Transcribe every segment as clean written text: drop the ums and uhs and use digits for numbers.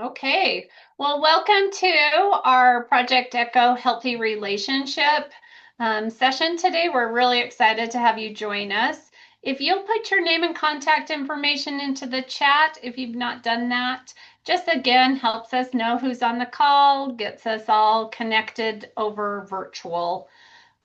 Okay, well, welcome to our Project Echo Healthy Relationship session today. We're really excited to have you join us. If you'll put your name and contact information into the chat, if you've not done that, just again helps us know who's on the call, gets us all connected over virtual.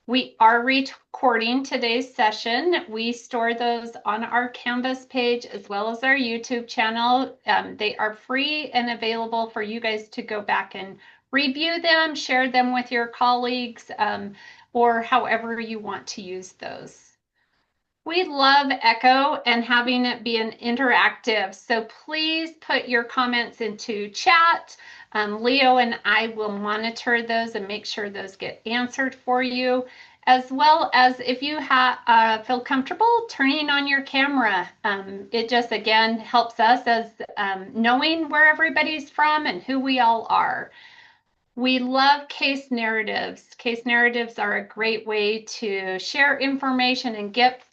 We are recording today's session. We store those on our Canvas page as well as our YouTube channel. They are free and available for you guys to go back and review them, share them with your colleagues, or however you want to use those. We love Echo and having it be an interactive, so please put your comments into chat. Leo and I will monitor those and make sure those get answered for you, as well as if you feel comfortable turning on your camera. It just, again, helps us as knowing where everybody's from and who we all are. We love case narratives. Case narratives are a great way to share information and get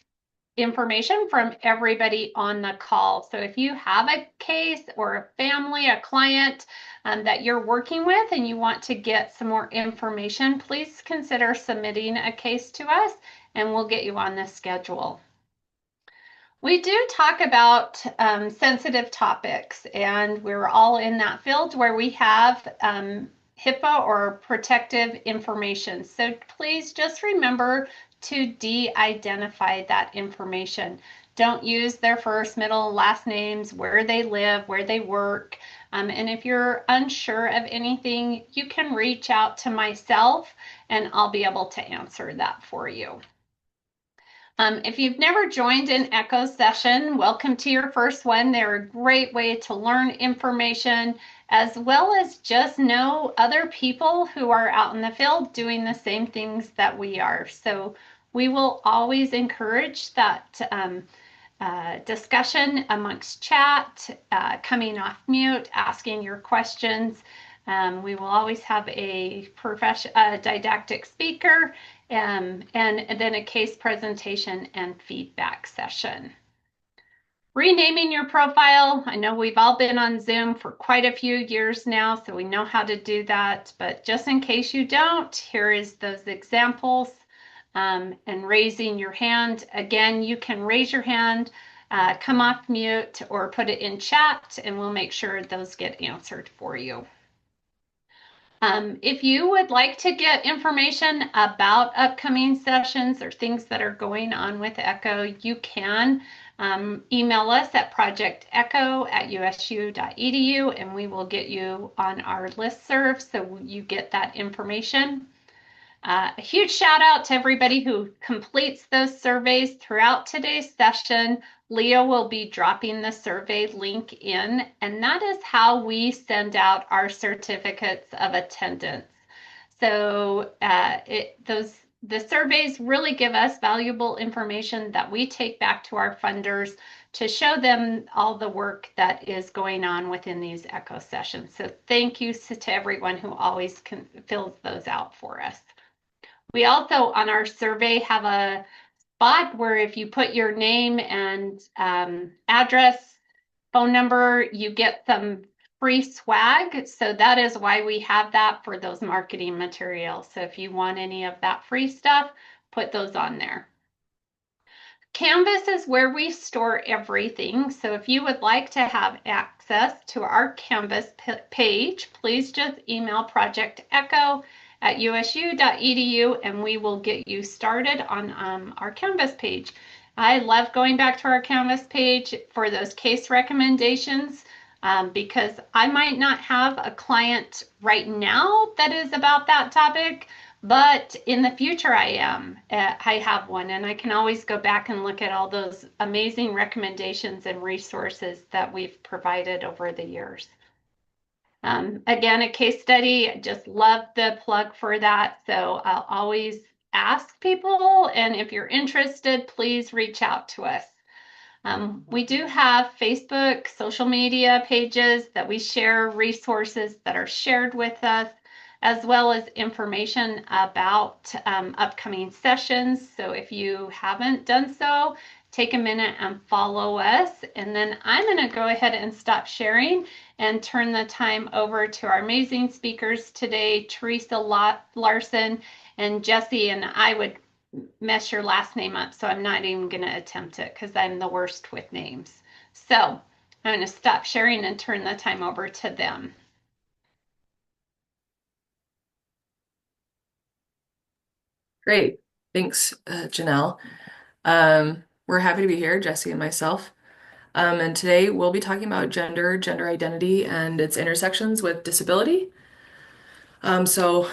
information from everybody on the call. So if you have a case or a family, a client that you're working with and you want to get some more information, please consider submitting a case to us and we'll get you on the schedule. We do talk about sensitive topics, and we're all in that field where we have HIPAA or protective information. So please just remember to de-identify that information. Don't use their first, middle, last names, where they live, where they work. And if you're unsure of anything, you can reach out to myself and I'll be able to answer that for you. If you've never joined an Echo session, welcome to your first one. They're a great way to learn information as well as just know other people who are out in the field doing the same things that we are. So we will always encourage that discussion amongst chat, coming off mute, asking your questions. We will always have a didactic speaker and then a case presentation and feedback session. Renaming your profile. I know we've all been on Zoom for quite a few years now, so we know how to do that. But just in case you don't, here is those examples. And raising your hand. Again, you can raise your hand, come off mute, or put it in chat, and we'll make sure those get answered for you. If you would like to get information about upcoming sessions or things that are going on with Echo, you can email us at projectecho@usu.edu and we will get you on our listserv so you get that information. A huge shout out to everybody who completes those surveys throughout today's session. Leo will be dropping the survey link in, and that is how we send out our certificates of attendance. So the surveys really give us valuable information that we take back to our funders to show them all the work that is going on within these Echo sessions. So thank you to everyone who always fills those out for us. We also, on our survey, have a spot where if you put your name and address, phone number, you get some free swag. So that is why we have that for those marketing materials. So if you want any of that free stuff, put those on there. Canvas is where we store everything. So if you would like to have access to our Canvas page, please just email projectecho@usu.edu and we will get you started on our Canvas page. I love going back to our Canvas page for those case recommendations because I might not have a client right now that is about that topic, but in the future I have one, and I can always go back and look at all those amazing recommendations and resources that we've provided over the years. Again, a case study, I just love the plug for that. So I'll always ask people, and if you're interested, please reach out to us. We do have Facebook, social media pages that we share resources that are shared with us, as well as information about upcoming sessions. So if you haven't done so, take a minute and follow us. And then I'm going to go ahead and stop sharing and turn the time over to our amazing speakers today, Teresa Larson and Jesse. And I would mess your last name up, so I'm not even going to attempt it because I'm the worst with names. So I'm going to stop sharing and turn the time over to them. Great. Thanks, Janelle. We're happy to be here, Jesse and myself. And today we'll be talking about gender identity, and its intersections with disability. So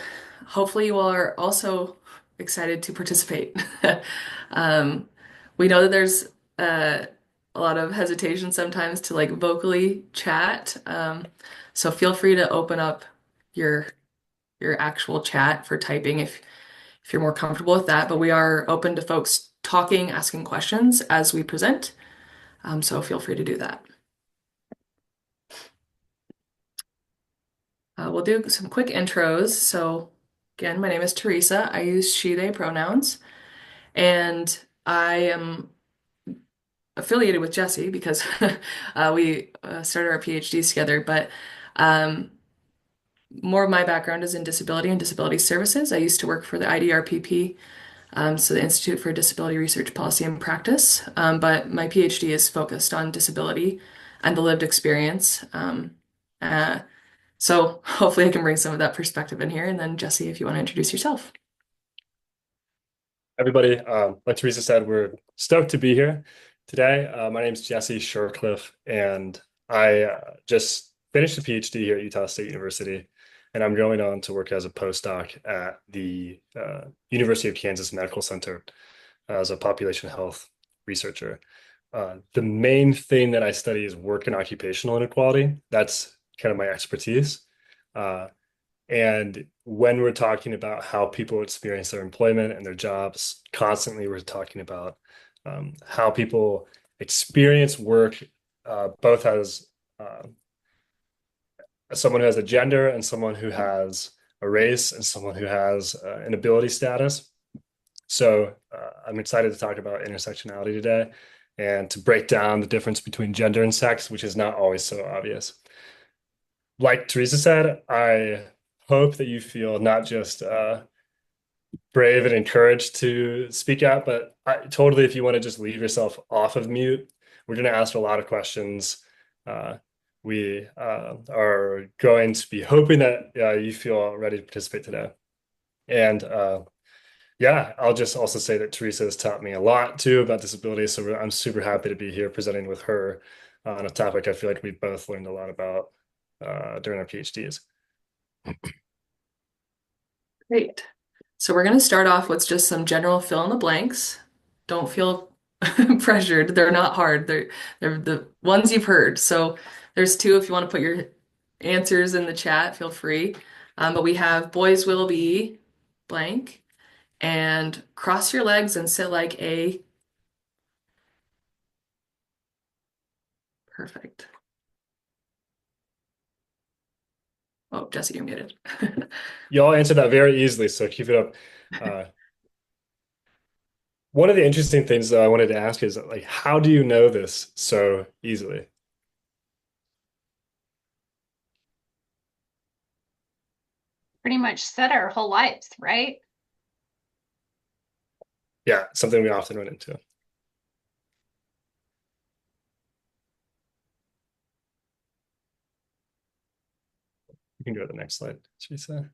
hopefully you all are also excited to participate. Um, we know that there's a lot of hesitation sometimes to like vocally chat. So feel free to open up your your actual chat for typing if you're more comfortable with that. But we are open to folks talking, asking questions as we present. So feel free to do that. We'll do some quick intros. So again, my name is Teresa. I use she, they pronouns, and I am affiliated with Jesse because we started our PhDs together. But um, more of my background is in disability and disability services. I used to work for the IDRPP, so the Institute for Disability Research Policy and Practice. But my PhD is focused on disability and the lived experience. Uh, so hopefully I can bring some of that perspective in here. And then Jesse, if you want to introduce yourself. Everybody, like Teresa said, we're stoked to be here today. My name is Jesse Shircliff, and I just finished a PhD here at Utah State University, and I'm going on to work as a postdoc at the University of Kansas Medical Center as a population health researcher. The main thing that I study is work and occupational inequality. That's kind of my expertise. And when we're talking about how people experience their employment and their jobs, constantly we're talking about how people experience work, both as someone who has a gender and someone who has a race and someone who has an ability status. So I'm excited to talk about intersectionality today and to break down the difference between gender and sex, which is not always so obvious. Like Teresa said, I hope that you feel not just brave and encouraged to speak out, but totally, if you want to just leave yourself off of mute, we're going to ask a lot of questions. We are going to be hoping that you feel ready to participate today. And yeah, I'll just also say that Teresa has taught me a lot too about disability. So I'm super happy to be here presenting with her on a topic I feel like we both learned a lot about during our PhDs. Great. So we're going to start off with just some general fill in the blanks. Don't feel pressured. They're not hard. They're the ones you've heard. So there's two if you want to put your answers in the chat, feel free. But we have boys will be blank and cross your legs and sit like a perfect. Oh, Jesse, you're muted. Y'all answered that very easily, so keep it up. One of the interesting things that I wanted to ask is like, how do you know this so easily? Pretty much said our whole lives, right? Yeah, something we often run into. You can go to the next slide, Teresa.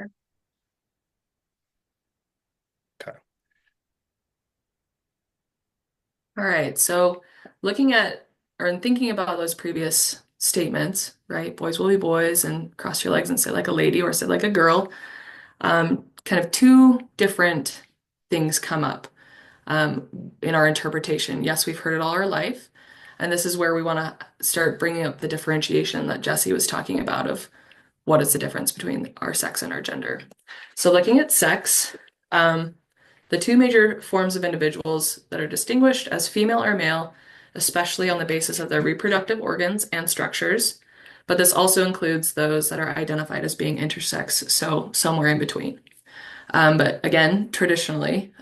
Okay. All right, so looking at or thinking about those previous statements, right? Boys will be boys and cross your legs and sit like a lady or sit like a girl. Kind of two different things come up in our interpretation. Yes, we've heard it all our life. And this is where we want to start bringing up the differentiation that Jesse was talking about of what is the difference between our sex and our gender. So looking at sex, the two major forms of individuals that are distinguished as female or male, especially on the basis of their reproductive organs and structures, but this also includes those that are identified as being intersex, so somewhere in between. But again, traditionally,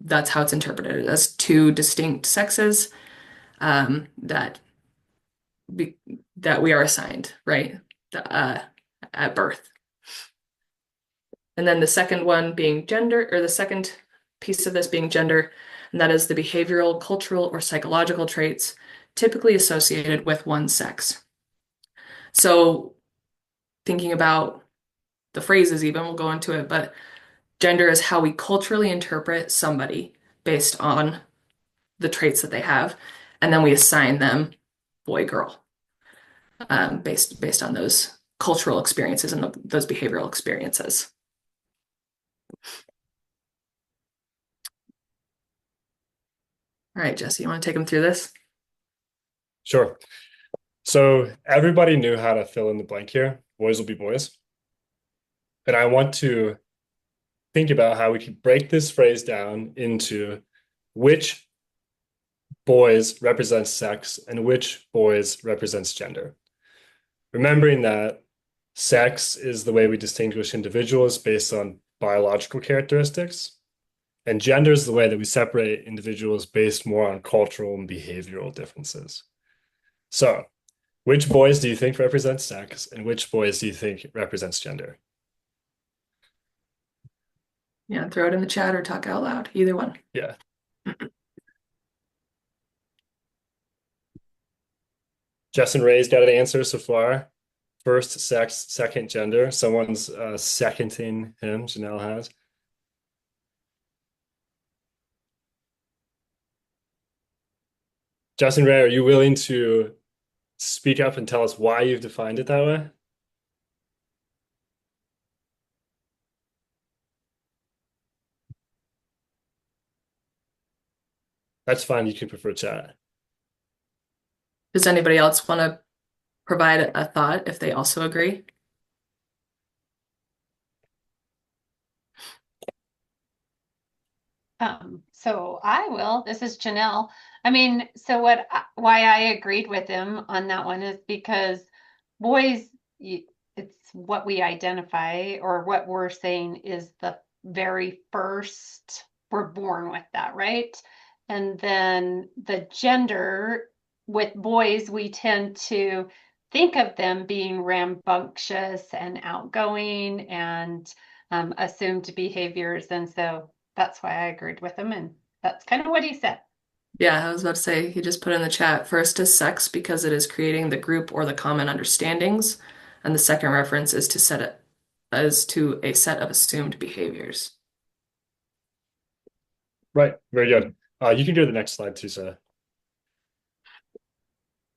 that's how it's interpreted, as two distinct sexes that be, that we are assigned, right? Uh, at birth. And then the second one being gender, or the second piece of this being gender, and that is the behavioral, cultural, or psychological traits typically associated with one sex. So thinking about the phrases even, we'll go into it, but gender is how we culturally interpret somebody based on the traits that they have, and then we assign them boy, girl, based on those cultural experiences and those behavioral experiences. All right, Jesse, you want to take them through this? Sure. So everybody knew how to fill in the blank here. Boys will be boys. And I want to think about how we could break this phrase down into which boys represents sex and which boys represents gender. Remembering that sex is the way we distinguish individuals based on biological characteristics, and gender is the way that we separate individuals based more on cultural and behavioral differences. So, which boys do you think represent sex, and which boys do you think represents gender? Yeah, throw it in the chat or talk out loud, either one. Yeah. Justin Ray's got an answer so far. First sex, second gender. Someone's seconding him. Janelle has. Justin Ray, are you willing to speak up and tell us why you've defined it that way? That's fine. You can prefer chat. Does anybody else want to provide a thought if they also agree? So I will. This is Janelle. I mean, so why I agreed with him on that one is because boys, it's what we identify or what we're saying is the very first, we're born with that, right? And then the gender with boys, we tend to think of them being rambunctious and outgoing and assumed behaviors. And so that's why I agreed with him, and that's kind of what he said. Yeah, I was about to say, he just put in the chat, first is sex because it is creating the group or the common understandings, and the second reference is to set it as to a set of assumed behaviors. Right. Very good. You can go to the next slide, Teresa.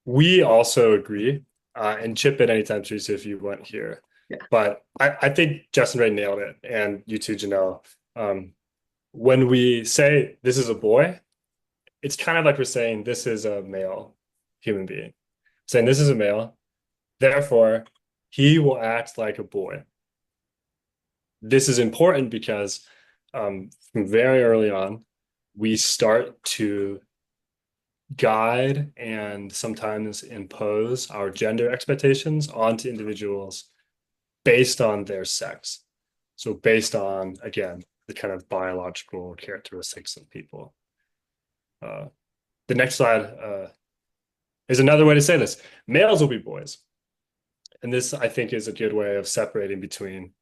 We also agree, and chip in anytime, Teresa, if you want here. Yeah. But I think Justin Ray nailed it, and you too, Janelle. When we say this is a boy, it's kind of like we're saying this is a male human being. Saying this is a male, therefore he will act like a boy. This is important because from very early on, we start to guide and sometimes impose our gender expectations onto individuals based on their sex. So based on, again, the kind of biological characteristics of people. The next slide is another way to say this. Males will be boys. And this, I think, is a good way of separating between,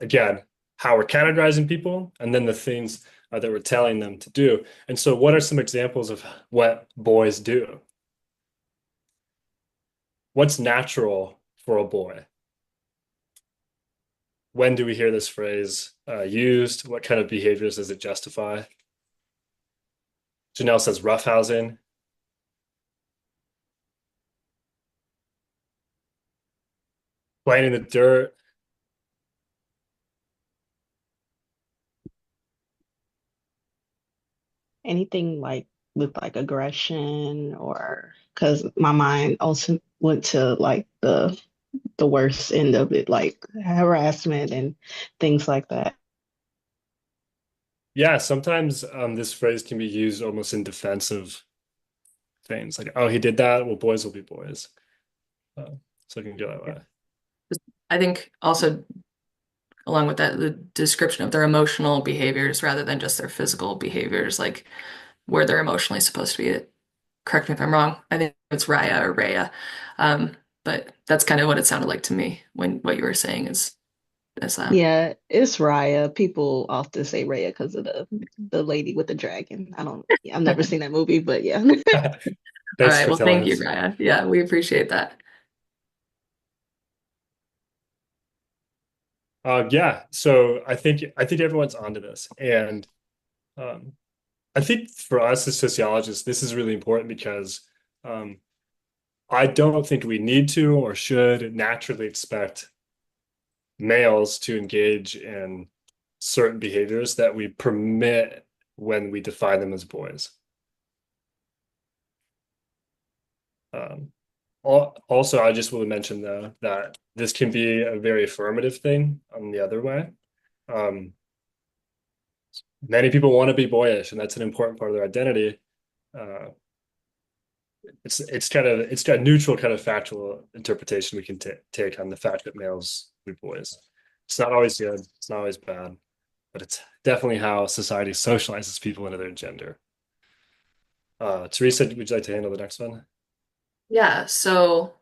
again, how we're categorizing people and then the things that we're telling them to do. And so what are some examples of what boys do? What's natural for a boy? When do we hear this phrase used? What kind of behaviors does it justify? Janelle says roughhousing. Playing in the dirt. Anything like with like aggression, or because my mind also went to like the worst end of it, like harassment and things like that. Yeah, sometimes this phrase can be used almost in defense of things like, oh, he did that. Well, boys will be boys. So it can go that way. I think also along with that, the description of their emotional behaviors rather than just their physical behaviors, like where they're emotionally supposed to be. Correct me if I'm wrong. I think it's Raya or Raya. But that's kind of what it sounded like to me when what you were saying is that. Yeah, it's Raya. People often say Raya because of the lady with the dragon. I don't, yeah, I've never seen that movie, but yeah. All Thanks right. for Well, telling thank you, us. Raya. Yeah, we appreciate that. Yeah, so I think everyone's onto this, and um, I think for us as sociologists, this is really important because um, I don't think we need to or should naturally expect males to engage in certain behaviors that we permit when we define them as boys. Um, Also, I just want to mention though that this can be a very affirmative thing on the other way. Um, Many people want to be boyish, and that's an important part of their identity. Uh, it's got neutral kind of factual interpretation we can take on the fact that males be boys. It's not always good. It's not always bad, but it's definitely how society socializes people into their gender. Teresa, would you like to handle the next one? Yeah. So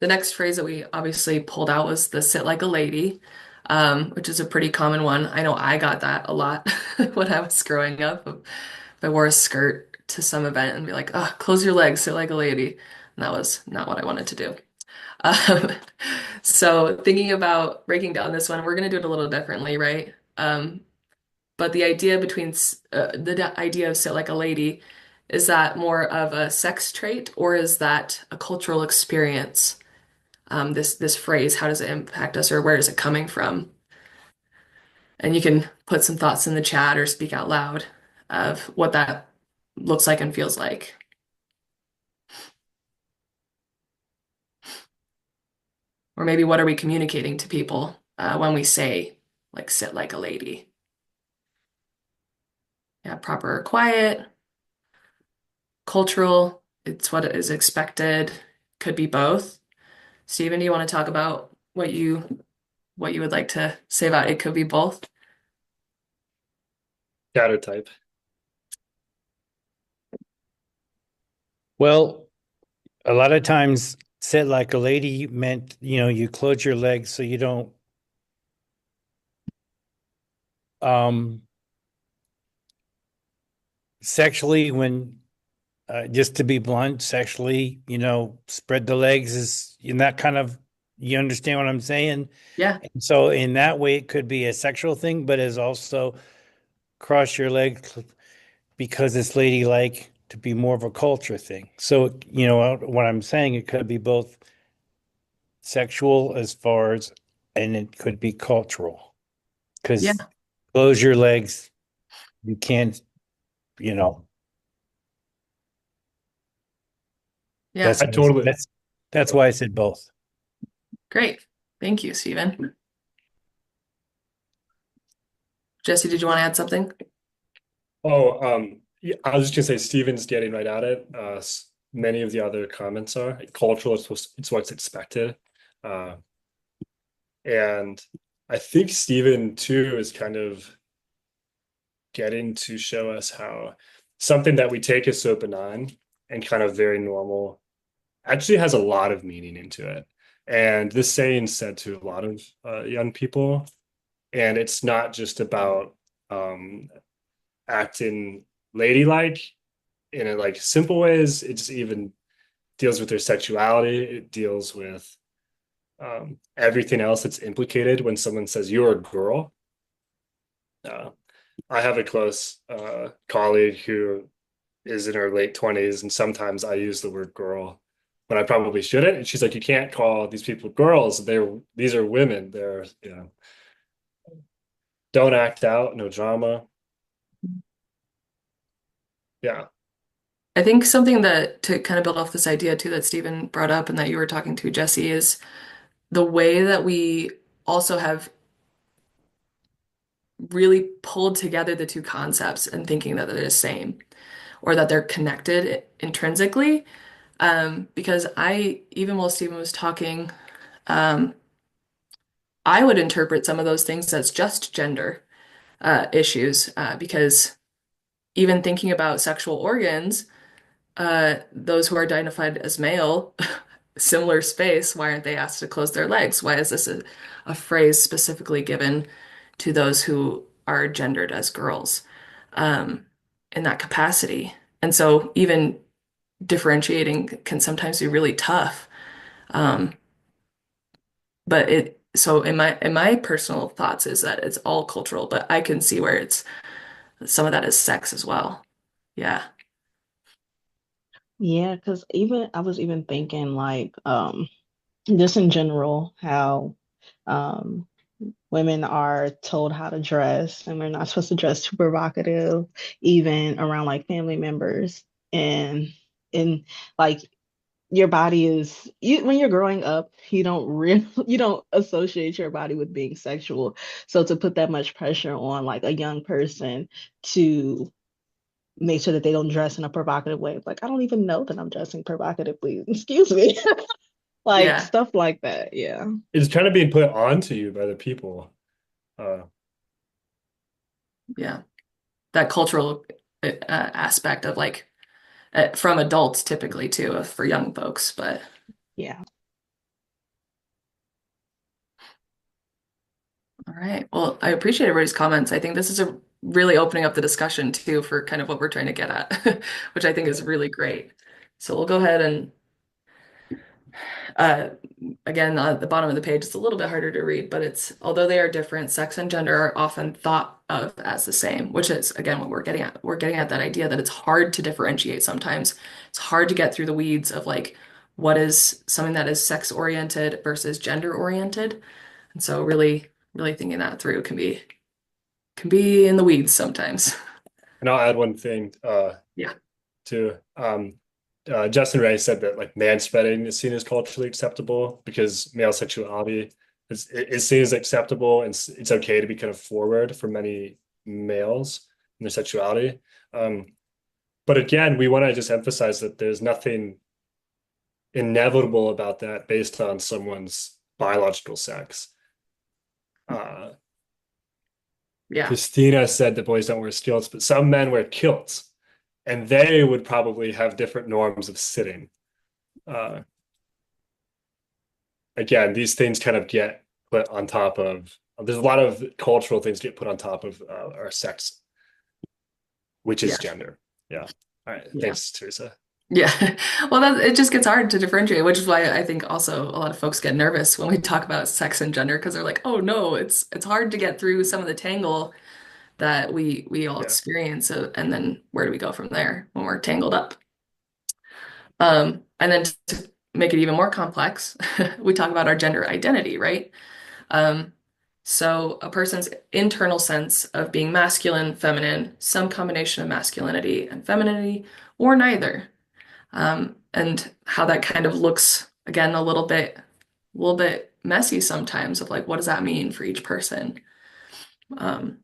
the next phrase that we obviously pulled out was the sit like a lady, which is a pretty common one. I know I got that a lot when I was growing up. If I wore a skirt to some event and be like, oh, close your legs, sit like a lady. And that was not what I wanted to do. Um, so thinking about breaking down this one, we're going to do it a little differently, right? But the idea between idea of sit like a lady, is that more of a sex trait or is that a cultural experience? This phrase, how does it impact us or where is it coming from? And you can put some thoughts in the chat or speak out loud of what that looks like and feels like. Or maybe what are we communicating to people when we say, like, sit like a lady? Yeah, proper or quiet, cultural, it's what is expected, could be both. Stephen, do you want to talk about what you would like to say about it could be both? Shadow type. Well, a lot of times sit like a lady meant, you close your legs so you don't um sexually when just to be blunt, sexually, spread the legs is in that kind of you understand what I'm saying? Yeah, And so in that way it could be a sexual thing, but is also cross your legs because it's ladylike to be more of a culture thing. So, what I'm saying, it could be both sexual as far as, and it could be cultural. yeah, Because close your legs, you can't, you know, yeah. I totally. that's why I said both. Great. Thank you, Stephen. Jesse, did you want to add something? Oh, yeah, I was just gonna say Steven's getting right at it. Many of the other comments are cultural. It's what's expected, uh, and I think Steven too is kind of getting to show us how something that we take as so benign and kind of very normal actually has a lot of meaning into it. And this saying said to a lot of young people, and it's not just about um, acting ladylike in a like simple ways. It just even deals with their sexuality. It deals with everything else that's implicated when someone says you're a girl. Uh, I have a close colleague who is in her late 20s, and sometimes I use the word girl when I probably shouldn't. And she's like, you can't call these people girls. These are women. They're, don't act out, no drama. Yeah. I think something that to kind of build off this idea too that Stephen brought up and that you were talking to, Jesse, is the way that we also have really pulled together the two concepts and thinking that they're the same or that they're connected intrinsically. Because even while Stephen was talking, um, I would interpret some of those things as just gender issues because even thinking about sexual organs, those who are identified as male, similar space, why aren't they asked to close their legs? Why is this a phrase specifically given to those who are gendered as girls in that capacity? And so even differentiating can sometimes be really tough. Um, but so in my personal thoughts is that it's all cultural, but I can see where it's some of that is sex as well. Yeah. Yeah, because even I was even thinking like just in general how um women are told how to dress and we're not supposed to dress too provocative, even around like family members. And like your body is you when you're growing up, you don't really you don't associate your body with being sexual. So to put that much pressure on like a young person to make sure that they don't dress in a provocative way. Like, I don't even know that I'm dressing provocatively. Excuse me. Like Yeah. stuff like that. Yeah. It's kind of being put onto you by the people. Uh, Yeah. That cultural aspect of like from adults typically too, for young folks. But Yeah. all right. Well, I appreciate everybody's comments. I think this is a really opening up the discussion too for kind of what we're trying to get at, which I think is really great. So we'll go ahead and uh, again, at the bottom of the page, it's a little bit harder to read, but it's although they are different, sex and gender are often thought of as the same, which is again what we're getting at. We're getting at that idea that it's hard to differentiate sometimes. It's hard to get through the weeds of like what is something that is sex oriented versus gender oriented. And so really, really thinking that through can be in the weeds sometimes. and I'll add one thing Yeah. too. Justin Ray said that like man spreading is seen as culturally acceptable because male sexuality is seen as acceptable and it's okay to be kind of forward for many males in their sexuality. Um, but again, we want to just emphasize that there's nothing inevitable about that based on someone's biological sex. Uh, Yeah. Christina said that boys don't wear kilts, but some men wear kilts, and they would probably have different norms of sitting. Uh, Again, these things kind of get put on top of, there's a lot of cultural things get put on top of our sex, which is Yeah. gender. Yeah. All right. Yeah. Thanks, Teresa. Yeah. Well, it just gets hard to differentiate, which is why I think also a lot of folks get nervous when we talk about sex and gender because they're like, "Oh no, it's hard to get through some of the tangle that we all Yeah. experience, and then where do we go from there when we're tangled up?" And then to make it even more complex, we talk about our gender identity, right? Um, so a person's internal sense of being masculine, feminine, some combination of masculinity and femininity, or neither. And how that kind of looks again a little bit messy sometimes of like what does that mean for each person. Um,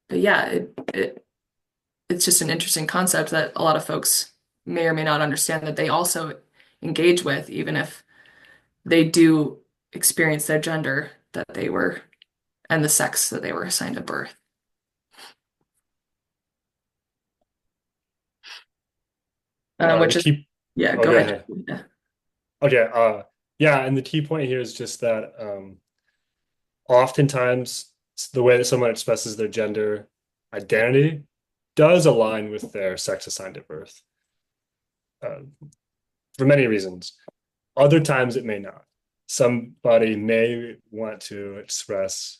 but yeah, it's just an interesting concept that a lot of folks may or may not understand that they also engage with, even if they do experience their gender that they were and the sex that they were assigned at birth. The Which is, key, yeah, oh, go go ahead. ahead. Yeah. Okay. Yeah. And the key point here is just that oftentimes the way that someone expresses their gender identity does align with their sex assigned at birth uh, for many reasons. Other times it may not. Somebody may want to express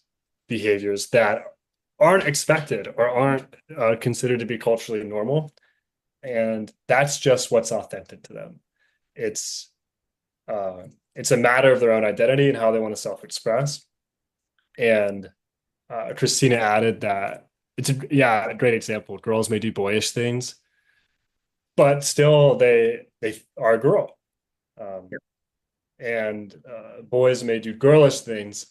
behaviors that aren't expected or aren't considered to be culturally normal. And that's just what's authentic to them. It's uh, it's a matter of their own identity and how they want to self-express. And Christina added that a great example. Girls may do boyish things, but still they are a girl. Um, and boys may do girlish things,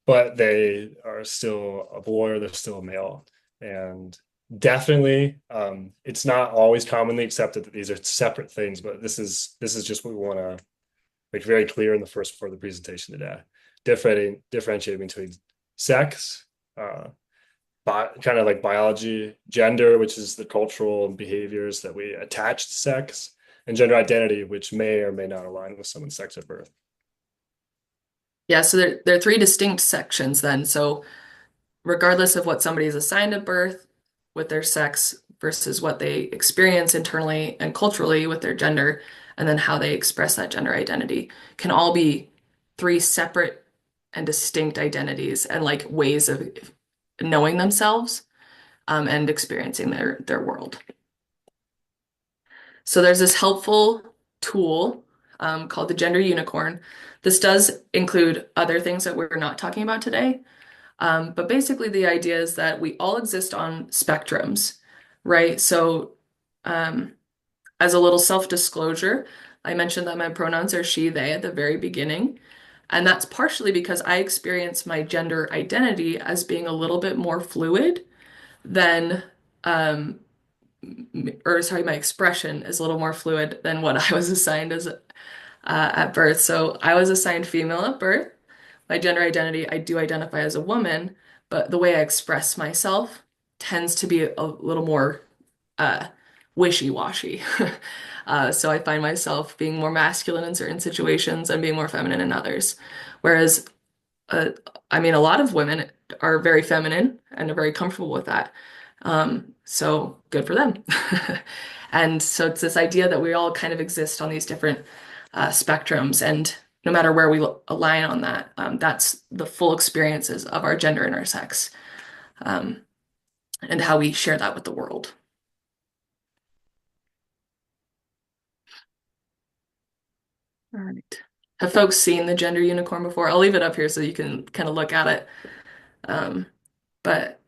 but they are still a boy or they're still a male. And definitely, it's not always commonly accepted that these are separate things, but this is just what we want to make very clear in the first part of the presentation today. differentiating between sex, kind of like biology, gender, which is the cultural behaviors that we attach to sex, and gender identity, which may or may not align with someone's sex at birth. Yeah, so there are three distinct sections then. So regardless of what somebody is assigned at birth with their sex versus what they experience internally and culturally with their gender, and then how they express that gender identity can all be three separate and distinct identities and like ways of knowing themselves and experiencing their world. So there's this helpful tool called the Gender Unicorn. This does include other things that we're not talking about today. But basically, the idea is that we all exist on spectrums, right? So, as a little self-disclosure, I mentioned that my pronouns are she, they at the very beginning. And that's partially because I experience my gender identity as being a little bit more fluid than, or sorry, my expression is a little more fluid than what I was assigned as at birth. So I was assigned female at birth. My gender identity, I do identify as a woman, but the way I express myself tends to be a little more uh, wishy-washy. So I find myself being more masculine in certain situations and being more feminine in others. Whereas, uh, I mean, a lot of women are very feminine and are very comfortable with that. So good for them. And so it's this idea that we all kind of exist on these different spectrums, and no matter where we align on that, that's the full experiences of our gender and our sex, and how we share that with the world. All right. Have folks seen the gender unicorn before? I'll leave it up here so you can kind of look at it. But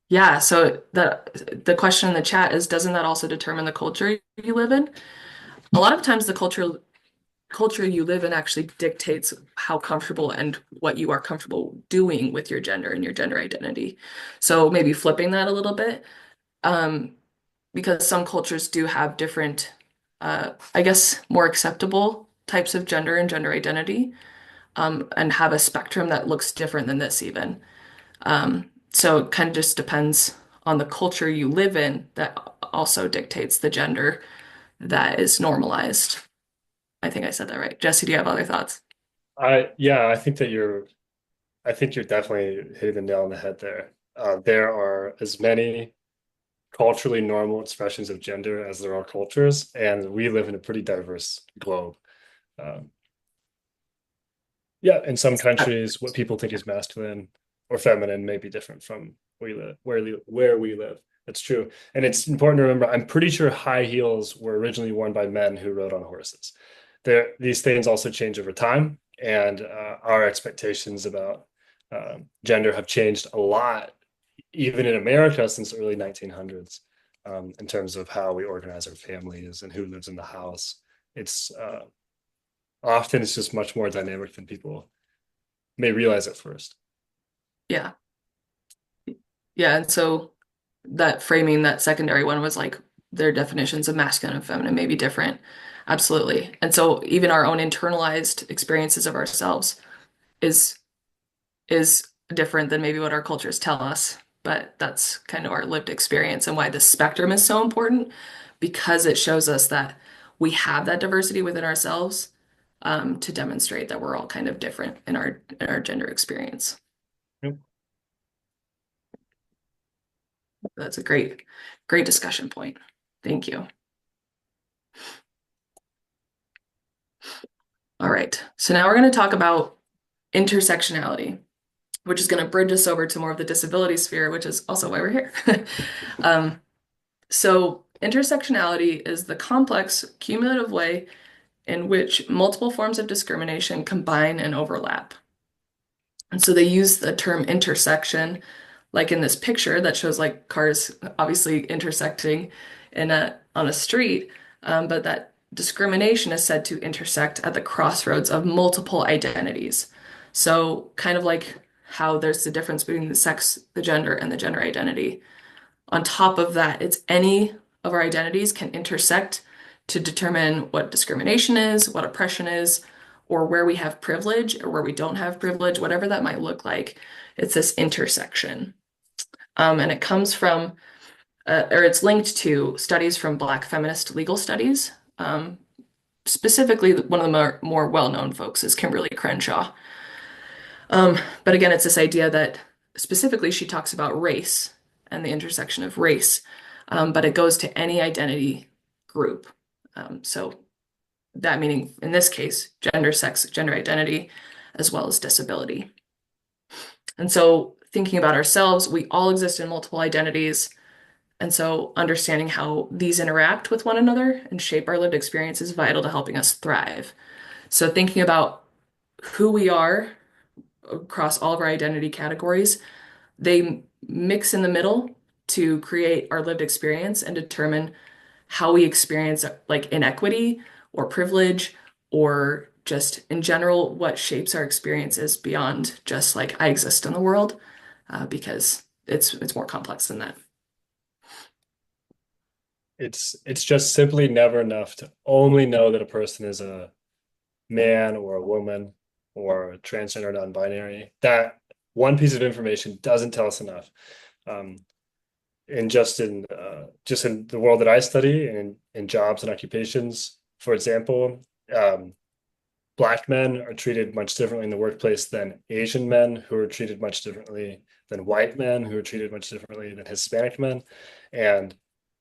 yeah, so the question in the chat is, doesn't that also determine the culture you live in? A lot of times the culture you live in actually dictates how comfortable and what you are comfortable doing with your gender and your gender identity. So maybe flipping that a little bit, because some cultures do have different, I guess, more acceptable types of gender and gender identity, and have a spectrum that looks different than this even. So it kind of just depends on the culture you live in that also dictates the gender that is normalized. I think I said that right. Jesse, do you have other thoughts? Yeah, I think you're definitely hitting the nail on the head there. There are as many culturally normal expressions of gender as there are cultures, and we live in a pretty diverse globe. Um, yeah, in some countries, what people think is masculine or feminine may be different from where we live. That's true. And it's important to remember, I'm pretty sure high heels were originally worn by men who rode on horses. These things also change over time, and our expectations about gender have changed a lot, even in America since the early 1900s, in terms of how we organize our families and who lives in the house. It's often it's just much more dynamic than people may realize at first. Yeah. Yeah, and so that framing, that secondary one was like their definitions of masculine and feminine may be different. Absolutely. And so even our own internalized experiences of ourselves is is different than maybe what our cultures tell us. But that's kind of our lived experience and why the spectrum is so important, because it shows us that we have that diversity within ourselves, to demonstrate that we're all kind of different in our gender experience. Yep. That's a great discussion point. Thank you. All right, so now we're going to talk about intersectionality, which is going to bridge us over to more of the disability sphere, which is also why we're here. So intersectionality is the complex, cumulative way in which multiple forms of discrimination combine and overlap. And so they use the term intersection, like in this picture that shows like cars obviously intersecting on a street, but that discrimination is said to intersect at the crossroads of multiple identities. So kind of like how there's the difference between the sex, the gender, and the gender identity. On top of that, it's any of our identities can intersect to determine what discrimination is, what oppression is, or where we have privilege or where we don't have privilege, whatever that might look like. It's this intersection. And it comes from, or it's linked to studies from Black feminist legal studies. Specifically, one of the more well-known folks is Kimberly Crenshaw. But again, it's this idea that specifically she talks about race and the intersection of race, but it goes to any identity group. So that meaning, in this case, gender, sex, gender identity, as well as disability. And so thinking about ourselves, we all exist in multiple identities. And so understanding how these interact with one another and shape our lived experience is vital to helping us thrive. So thinking about who we are across all of our identity categories, they mix in the middle to create our lived experience and determine how we experience like inequity or privilege or just in general what shapes our experiences beyond just like I exist in the world, because it's more complex than that. It's just simply never enough to only know that a person is a man or a woman or transgender non-binary. That one piece of information doesn't tell us enough. Um, and just in the world that I study and in jobs and occupations, for example, Black men are treated much differently in the workplace than Asian men, who are treated much differently than white men, who are treated much differently than Hispanic men. And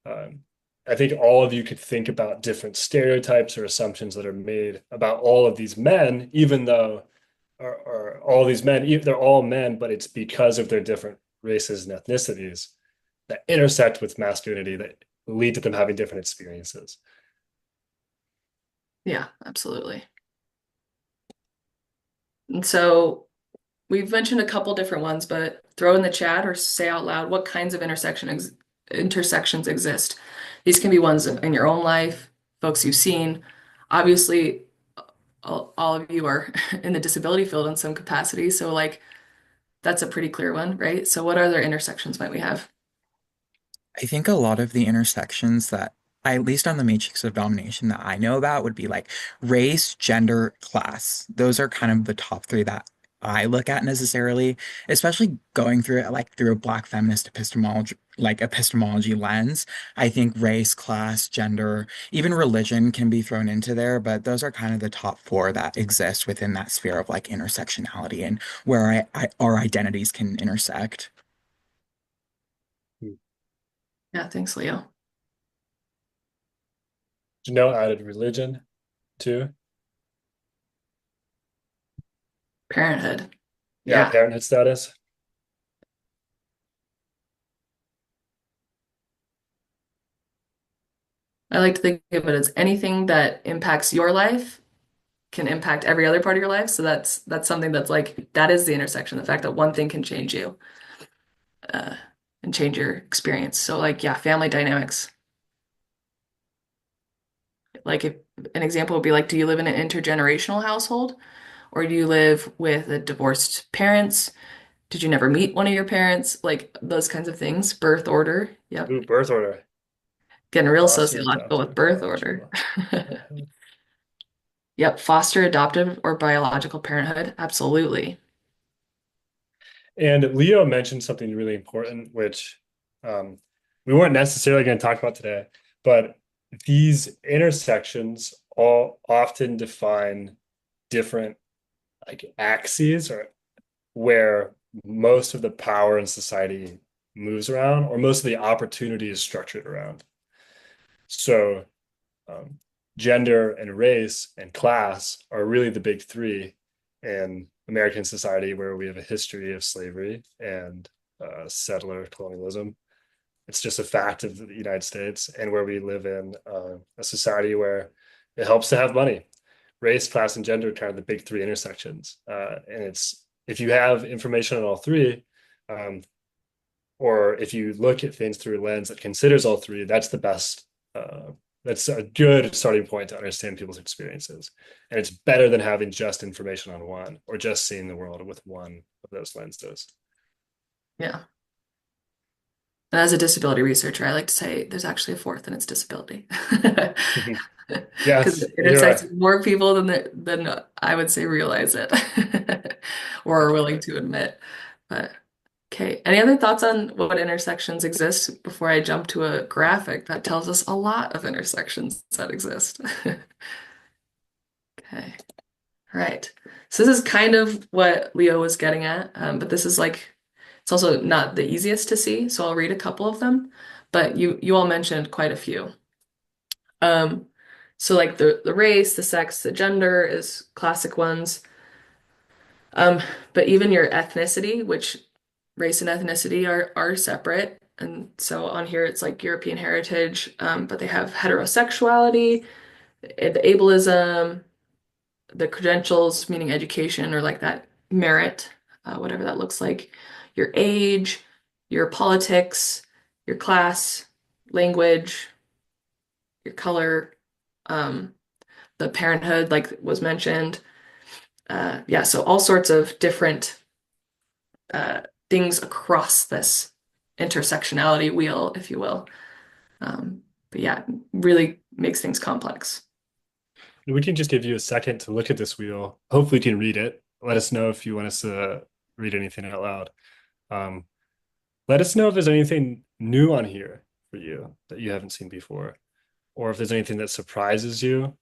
um, I think all of you could think about different stereotypes or assumptions that are made about all of these men, even though or all these men, they're all men, but it's because of their different races and ethnicities that intersect with masculinity that lead to them having different experiences. Yeah, absolutely. And so we've mentioned a couple different ones, but throw in the chat or say out loud what kinds of intersections exist. These can be ones in your own life, folks you've seen. Obviously, all of you are in the disability field in some capacity, so like that's a pretty clear one, right? So what other intersections might we have? I think a lot of the intersections that, at least on the matrix of domination that I know about, would be like race, gender, class. Those are kind of the top three that I look at necessarily, especially going through it like through a Black feminist epistemology lens. I think race, class, gender, even religion can be thrown into there, but those are kind of the top four that exist within that sphere of like intersectionality and where our identities can intersect. Yeah, thanks, Leo. Janelle added religion too. Parenthood. Yeah, Yeah. parenthood status. I like to think of it as anything that impacts your life can impact every other part of your life. So that's something that's like that is the intersection, the fact that one thing can change you, uh, and change your experience. So like yeah, family dynamics. Like if an example would be like, do you live in an intergenerational household? Or do you live with a divorced parents? Did you never meet one of your parents? Like those kinds of things. Birth order. Yep. Ooh, birth order. Getting real Foster, sociological with adoptive, birth order. biological. Parenthood. Yep. Foster, adoptive, or biological parenthood. Absolutely. And Leo mentioned something really important, which we weren't necessarily going to talk about today, but these intersections all often define different like axes or where most of the power in society moves around, or most of the opportunity is structured around. So um, gender and race and class are really the big three in American society, where we have a history of slavery and settler colonialism. It's just a fact of the United States, and where we live in a society where it helps to have money. Race, class, and gender are kind of the big three intersections. And it's if you have information on all three, um, or if you look at things through a lens that considers all three, that's the best. That's a good starting point to understand people's experiences. And it's better than having just information on one or just seeing the world with one of those lenses. Yeah. And as a disability researcher, I like to say there's actually a fourth, and it's disability. Because Yes, it you're intersects right. with more people than I would say realize it or are willing Definitely. to admit. But okay, any other thoughts on what intersections exist before I jump to a graphic that tells us a lot of intersections that exist? Okay, all right. So this is kind of what Leo was getting at, but this is like it's also not the easiest to see, so I'll read a couple of them. But you all mentioned quite a few. Um, so like the race, the sex, the gender is classic ones. Um, but even your ethnicity, which race and ethnicity are separate. And so on here it's like European heritage, but they have heterosexuality, the ableism, the credentials, meaning education or like that merit, whatever that looks like, your age, your politics, your class, language, your color, um, the parenthood, like was mentioned. Yeah, so all sorts of different uh, things across this intersectionality wheel, if you will. But yeah, really makes things complex. We can just give you a second to look at this wheel. Hopefully, you can read it. Let us know if you want us to read anything out loud. Um, Let us know if there's anything new on here for you that you haven't seen before, or if there's anything that surprises you.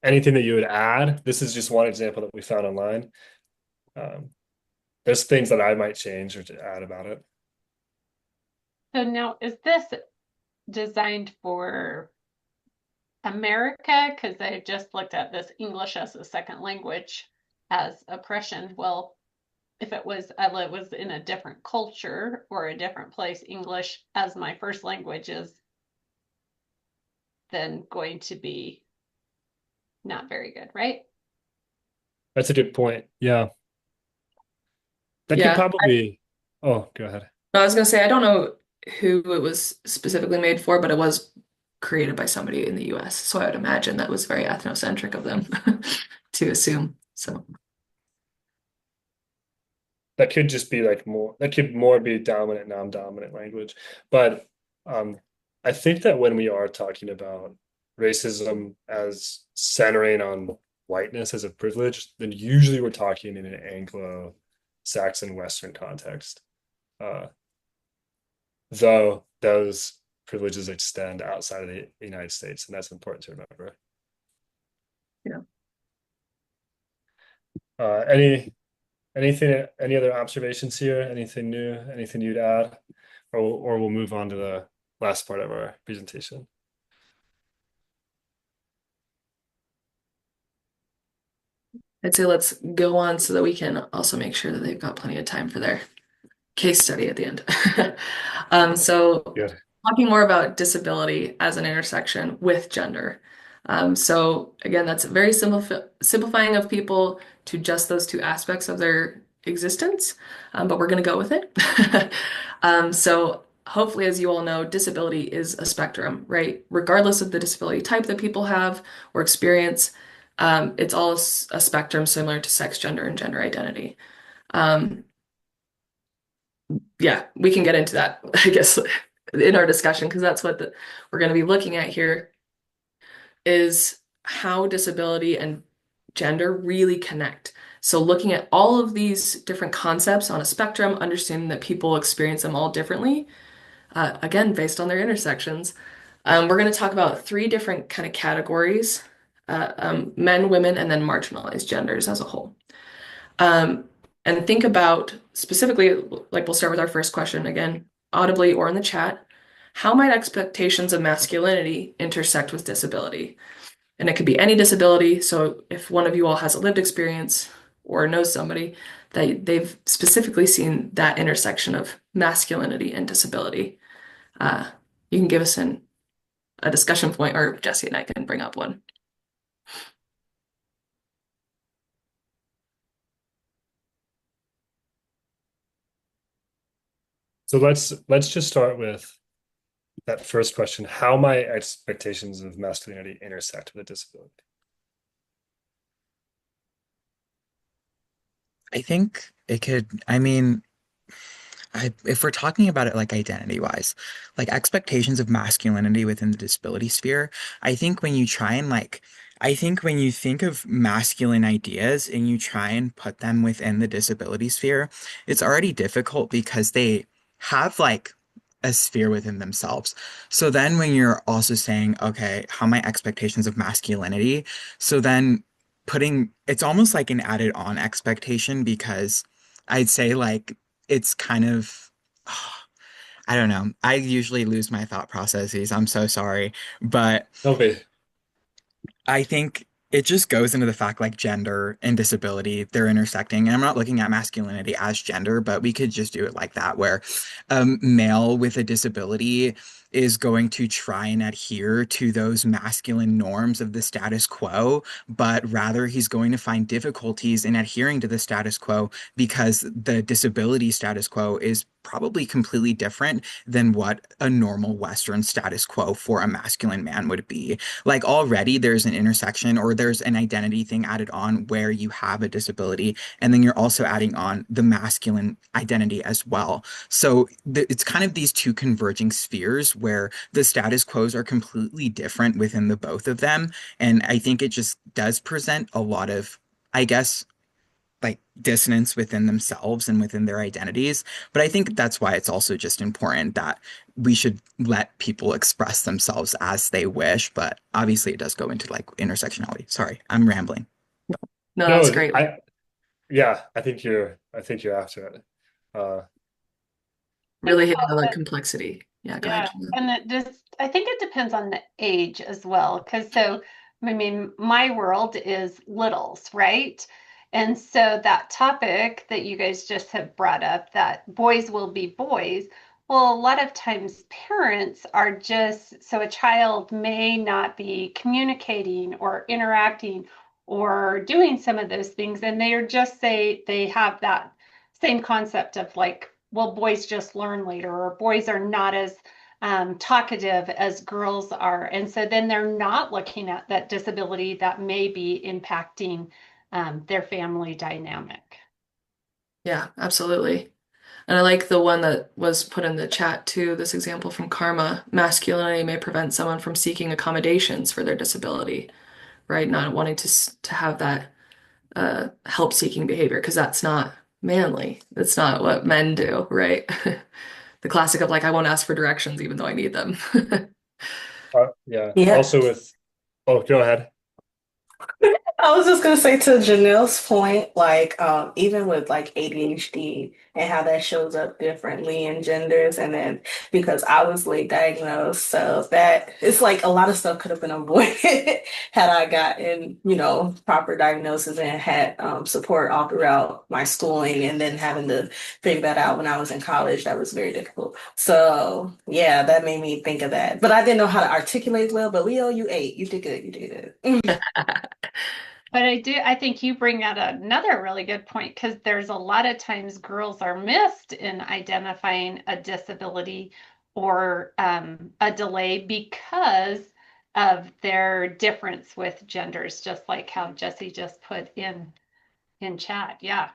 Anything that you would add. This is just one example that we found online. Um, there's things that I might change or to add about it. So now, is this designed for America? Because I just looked at this English as a second language as oppression. Well, if it was in a different culture or a different place, English as my first language is then going to be not very good, right? That's a good point. Yeah, that could Yeah, probably. Oh, go ahead. I was gonna say I don't know who it was specifically made for, but it was created by somebody in the US. So I would imagine that was very ethnocentric of them to assume. So That could just be like more. That could more be dominant, non-dominant language. But um, I think that when we are talking about racism as centering on whiteness as a privilege, then usually we're talking in an Anglo-Saxon Western context. Uh, though those privileges extend outside of the United States, and that's important to remember. yeah. Any other observations here? Anything new? Anything you'd add? Or we'll move on to the last part of our presentation. I'd say let's go on so that we can also make sure that they've got plenty of time for their case study at the end. So Good. talking more about disability as an intersection with gender. So again, that's very simplifying of people to just those two aspects of their existence, but we're going to go with it. So hopefully, as you all know, disability is a spectrum, right? Regardless of the disability type that people have or experience, it's all a spectrum similar to sex, gender, and gender identity. Um, yeah, we can get into that, I guess, in our discussion, because that's what we're going to be looking at here is how disability and gender really connect. So looking at all of these different concepts on a spectrum, understanding that people experience them all differently, again, based on their intersections. We're going to talk about three different kind of categories, men, women, and then marginalized genders as a whole. Um, and think about specifically, like we'll start with our first question again, audibly or in the chat. How might expectations of masculinity intersect with disability? And it could be any disability. So if one of you all has a lived experience or knows somebody that they've specifically seen that intersection of masculinity and disability, uh, you can give us a discussion point, or Jesse and I can bring up one. So let's just start with that first question. How my expectations of masculinity intersect with a disability? I think it could, I mean, if we're talking about it like identity wise, like expectations of masculinity within the disability sphere, I think when you try and like, I think when you think of masculine ideas and you try and put them within the disability sphere, it's already difficult because they have like a sphere within themselves. So then when you're also saying, okay, how my expectations of masculinity, so then putting, it's almost like an added on expectation because I'd say like, it's kind of I don't know. I usually lose my thought processes. I'm so sorry. But Okay. I think it just goes into the fact like gender and disability, they're intersecting. And I'm not looking at masculinity as gender, but we could just do it like that, where a male with a disability is going to try and adhere to those masculine norms of the status quo, but rather he's going to find difficulties in adhering to the status quo because the disability status quo is probably completely different than what a normal Western status quo for a masculine man would be. Like already there's an intersection or there's an identity thing added on where you have a disability, and then you're also adding on the masculine identity as well. So it's kind of these two converging spheres where the status quos are completely different within the both of them. And I think it just does present a lot of, I guess, like dissonance within themselves and within their identities. But I think that's why it's also just important that we should let people express themselves as they wish. But obviously, it does go into like intersectionality. Sorry, I'm rambling. No, that's No, great. yeah, I think you're after it. Think Really hitting about on the the complexity. Yeah, go ahead, Yeah, Gina. and it just I think it depends on the age as well. Because so, I mean, my world is littles, right? And so that topic that you guys just have brought up, that boys will be boys, well, a lot of times parents are just so a child may not be communicating or interacting or doing some of those things, and they are just say they have that same concept of like, well, boys just learn later, or boys are not as talkative as girls are. And so then they're not looking at that disability that may be impacting their family dynamic. Yeah, absolutely. And I like the one that was put in the chat too, this example from Karma. Masculinity may prevent someone from seeking accommodations for their disability, right? Not wanting to have that help-seeking behavior because that's not manly. That's not what men do, right? The classic of like, I won't ask for directions even though I need them. Yeah. Yeah. Also with, oh, go ahead. I was just gonna say to Janelle's point, like even with like ADHD and how that shows up differently in genders, and then because I was late diagnosed, so that it's like a lot of stuff could have been avoided had I gotten, proper diagnosis and had support all throughout my schooling, and then having to figure that out when I was in college, that was very difficult. So yeah, that made me think of that. But I didn't know how to articulate well, but Leo, you ate. You did good. You did good. But I think you bring out another really good point because there's a lot of times girls are missed in identifying a disability or a delay because of their difference with genders, just like how Jesse just put in chat. Yeah.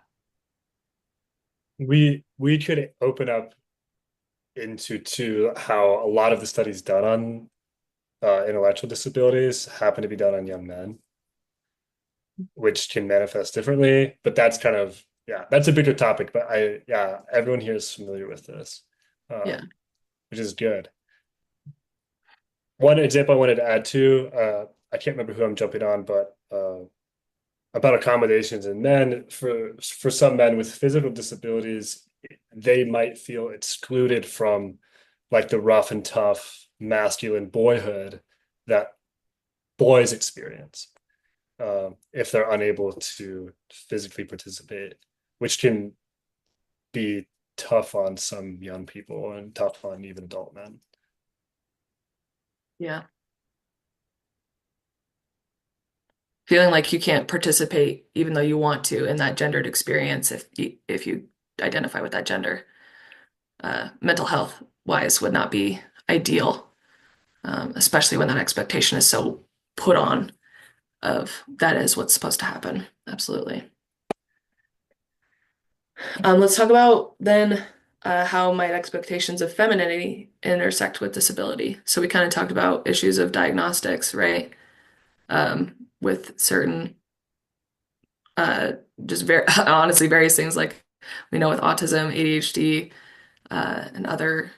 We could open up into how a lot of the studies done on intellectual disabilities happen to be done on young men, which can manifest differently. But that's kind of, yeah, that's a bigger topic. But yeah, everyone here is familiar with this, Yeah. which is good. One example I wanted to add to, I can't remember who I'm jumping on, but about accommodations in men. For some men with physical disabilities, they might feel excluded from like the rough and tough masculine boyhood that boys experience if they're unable to physically participate, which can be tough on some young people and tough on even adult men. Yeah. Feeling like you can't participate even though you want to in that gendered experience if you identify with that gender. Mental health wise would not be ideal, especially when that expectation is so put on of that is what's supposed to happen. Absolutely. Let's talk about then how might expectations of femininity intersect with disability. So we kind of talked about issues of diagnostics, right? With certain uh, just very honestly various things like we know with autism, ADHD, and other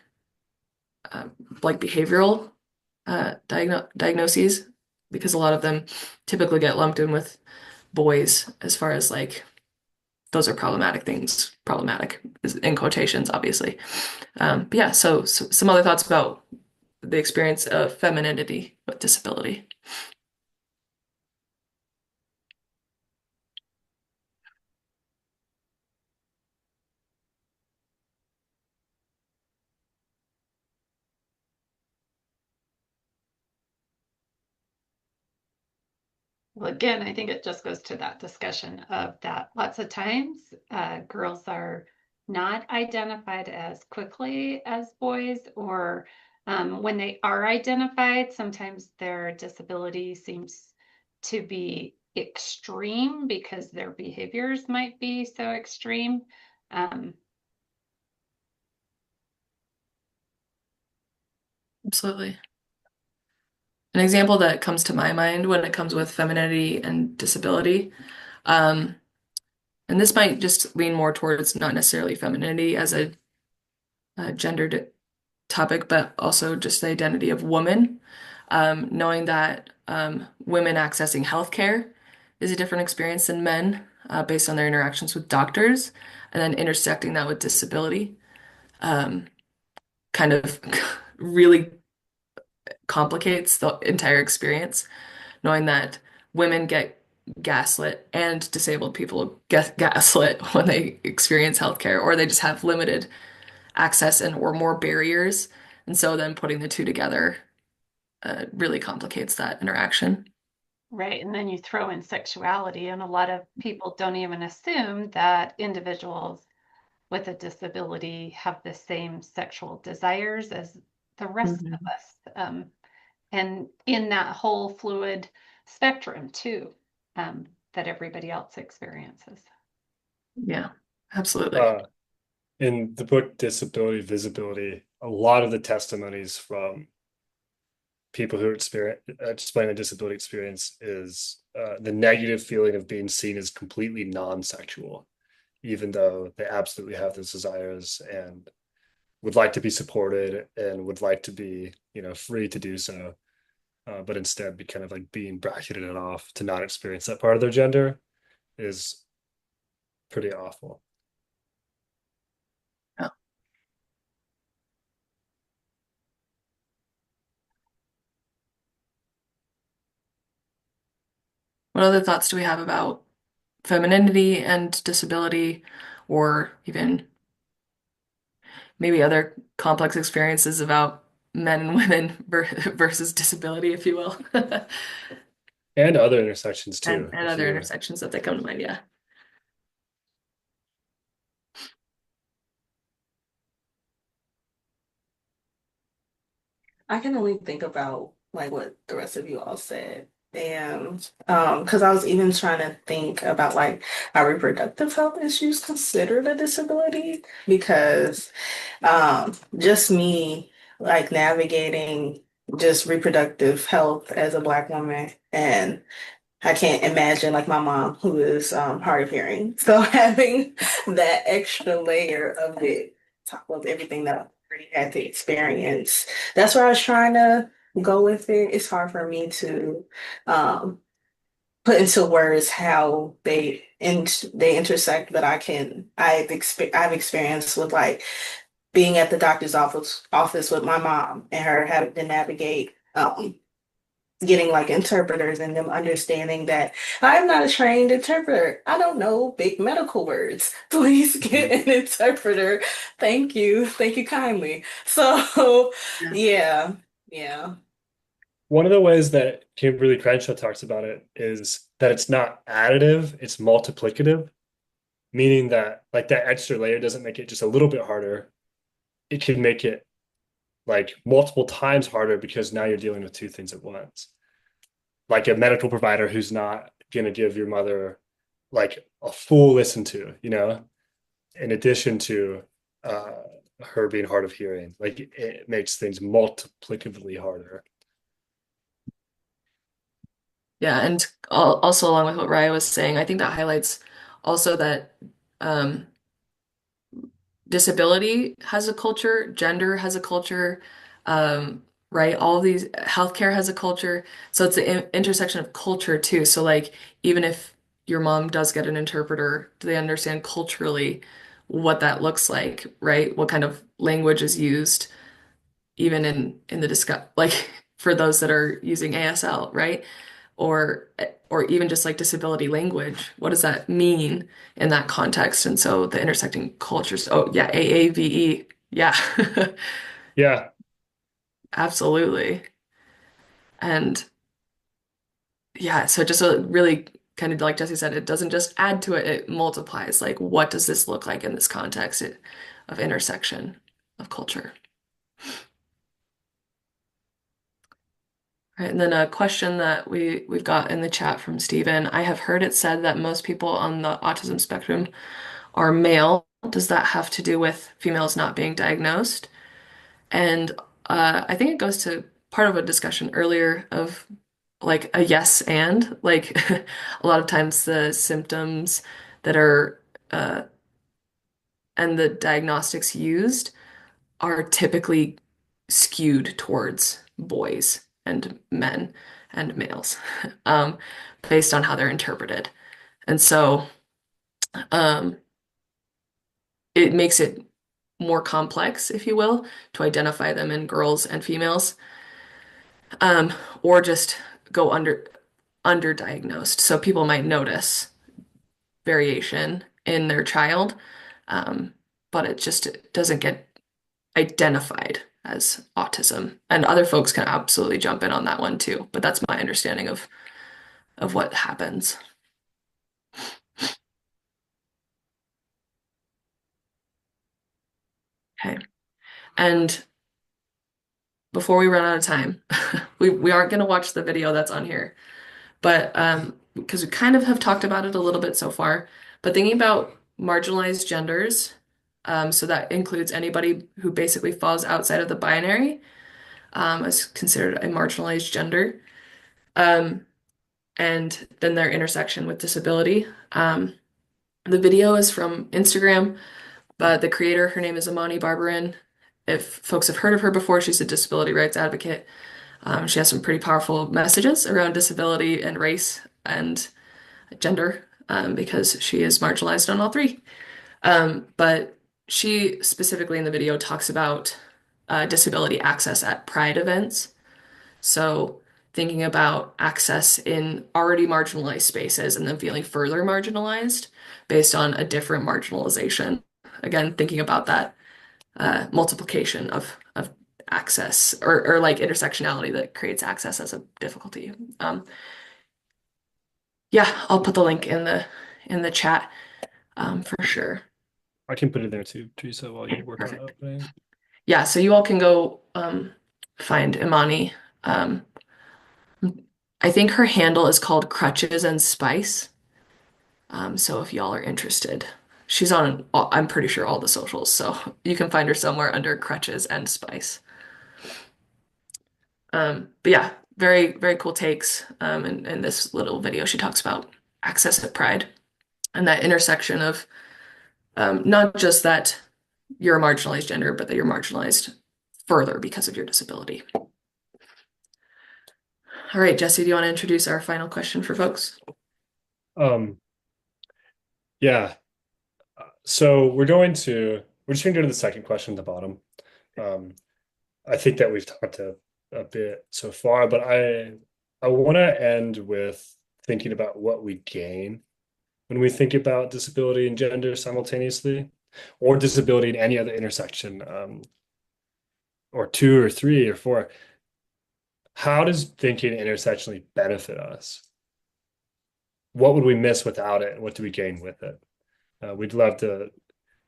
uh, like behavioral diagnoses, because a lot of them typically get lumped in with boys as far as like those are problematic things. Problematic is in quotations, obviously. But yeah, so some other thoughts about the experience of femininity with disability. Well, again, I think it just goes to that discussion of that lots of times girls are not identified as quickly as boys, or when they are identified, sometimes their disability seems to be extreme because their behaviors might be so extreme. Um, Absolutely. An example that comes to my mind when it comes with femininity and disability, um, and this might just lean more towards not necessarily femininity as a gendered topic, but also just the identity of woman. Knowing that women accessing healthcare is a different experience than men based on their interactions with doctors, and then intersecting that with disability um, kind of really complicates the entire experience. Knowing that women get gaslit and disabled people get gaslit when they experience healthcare, or they just have limited access and or more barriers. And so then putting the two together really complicates that interaction. right. And then you throw in sexuality, and a lot of people don't even assume that individuals with a disability have the same sexual desires as the rest of Mhm. us. And in that whole fluid spectrum, too, that everybody else experiences. Yeah, absolutely. Uh, in the book Disability Visibility, a lot of the testimonies from people who experience explain a disability experience is the negative feeling of being seen as completely non-sexual, even though they absolutely have those desires and would like to be supported and would like to be, free to do so, but instead be kind of like being bracketed off to not experience that part of their gender is pretty awful. Yeah. What other thoughts do we have about femininity and disability, or even maybe other complex experiences about men and women versus disability, if you will, And other intersections too. and If other you intersections that they come to mind? Yeah. I can only think about like what the rest of you all said. And because I was even trying to think about like are reproductive health issues considered a disability? Because just me like navigating just reproductive health as a Black woman, and I can't imagine like my mom who is hard of hearing. So having that extra layer of it, top of everything that I've already had to experience. That's where I was trying to go with it. It's hard for me to um, put into words how they intersect, but I've experienced with like being at the doctor's office with my mom and her having to navigate getting like interpreters and them understanding that I'm not a trained interpreter. I don't know big medical words. Please get an interpreter. Thank you. Thank you kindly. So, Yeah. yeah. Yeah. one of the ways that Kimberly Crenshaw talks about it is that it's not additive, it's multiplicative, meaning that like that extra layer doesn't make it just a little bit harder. It can make it like multiple times harder because now you're dealing with two things at once. Like a medical provider who's not going to give your mother like a full listen to, in addition to her being hard of hearing, like it makes things multiplicatively harder. Yeah, and also along with what Raya was saying, I think that highlights also that um, disability has a culture, gender has a culture, right? All of these, healthcare has a culture. So it's the intersection of culture too. So like, even if your mom does get an interpreter, do they understand culturally what that looks like, right? What kind of language is used, even in the discuss, like for those that are using ASL, right? Or even just like disability language. What does that mean in that context? And so the intersecting cultures. Oh yeah, AAVE. Yeah, Yeah, absolutely. And yeah, so just a really kind of like Jesse said, it doesn't just add to it, it multiplies. Like, what does this look like in this context of intersection of culture? Right, and then a question that we've got in the chat from Stephen. I have heard it said that most people on the autism spectrum are male. Does that have to do with females not being diagnosed? And I think it goes to part of a discussion earlier of like a yes and like a lot of times the symptoms that are and the diagnostics used are typically skewed towards boys and men and males um, based on how they're interpreted. And so um, it makes it more complex, if you will, to identify them in girls and females, or just go underdiagnosed. So people might notice variation in their child, um, but it just doesn't get identified as autism. And other folks can absolutely jump in on that one too, but that's my understanding of what happens. Okay. And before we run out of time, we aren't going to watch the video that's on here, but because we kind of have talked about it a little bit so far, but thinking about marginalized genders, so that includes anybody who basically falls outside of the binary, as considered a marginalized gender, um, and then their intersection with disability. The video is from Instagram, but the creator, her name is Amani Barberin. If folks have heard of her before, she's a disability rights advocate. She has some pretty powerful messages around disability and race and gender, because she is marginalized on all three. But she specifically in the video talks about disability access at Pride events. So thinking about access in already marginalized spaces and then feeling further marginalized based on a different marginalization. Again, thinking about that multiplication of access or like intersectionality that creates access as a difficulty. Yeah, I'll put the link in the chat for sure. I can put it there too, Teresa, while you work on Perfect. opening. Yeah, so you all can go find Imani. Um, I think her handle is called Crutches and Spice. So if y'all are interested, she's on, I'm pretty sure, all the socials. So you can find her somewhere under Crutches and Spice. But yeah, very, very cool takes. In this little video, she talks about access at Pride and that intersection of not just that you're a marginalized gender, but that you're marginalized further because of your disability. All right, Jesse, do you want to introduce our final question for folks? Yeah. So we're just going to go to the second question at the bottom. I think that we've talked a bit so far, but I want to end with thinking about what we gain when we think about disability and gender simultaneously, or disability in any other intersection, or two or three or four. How does thinking intersectionally benefit us? What would we miss without it? And what do we gain with it? We'd love to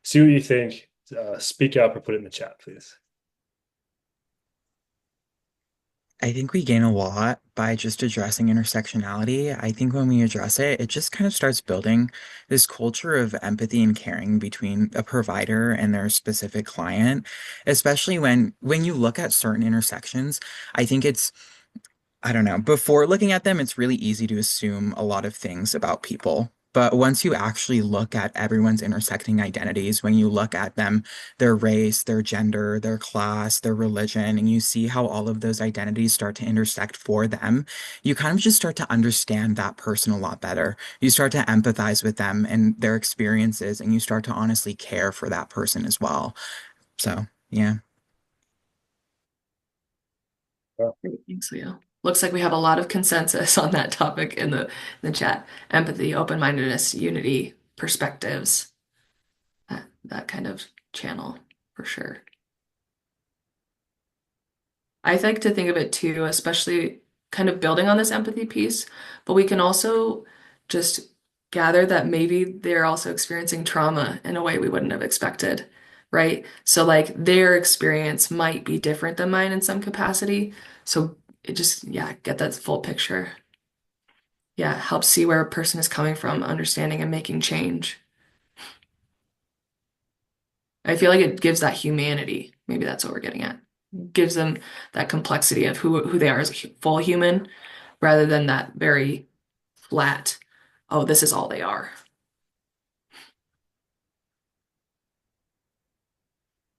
see what you think. Speak up or put it in the chat, please. I think we gain a lot by just addressing intersectionality. I think when we address it, it just kind of starts building this culture of empathy and caring between a provider and their specific client, especially when you look at certain intersections. I think it's I don't know. Before looking at them, it's really easy to assume a lot of things about people. But once you actually look at everyone's intersecting identities, when you look at them, their race, their gender, their class, their religion, and you see how all of those identities start to intersect for them, you kind of just start to understand that person a lot better. You start to empathize with them and their experiences, and you start to honestly care for that person as well. So, yeah. Great, thanks, Leo. Looks like we have a lot of consensus on that topic in the chat. Empathy, open-mindedness, unity, perspectives, that kind of channel for sure. I like to think of it too, especially kind of building on this empathy piece, but we can also just gather that maybe they're also experiencing trauma in a way we wouldn't have expected, right? So like their experience might be different than mine in some capacity. So it just, yeah, get that full picture. Yeah, help see where a person is coming from, understanding and making change. I feel like it gives that humanity. Maybe that's what we're getting at. Gives them that complexity of who they are as a full human rather than that very flat, oh, this is all they are.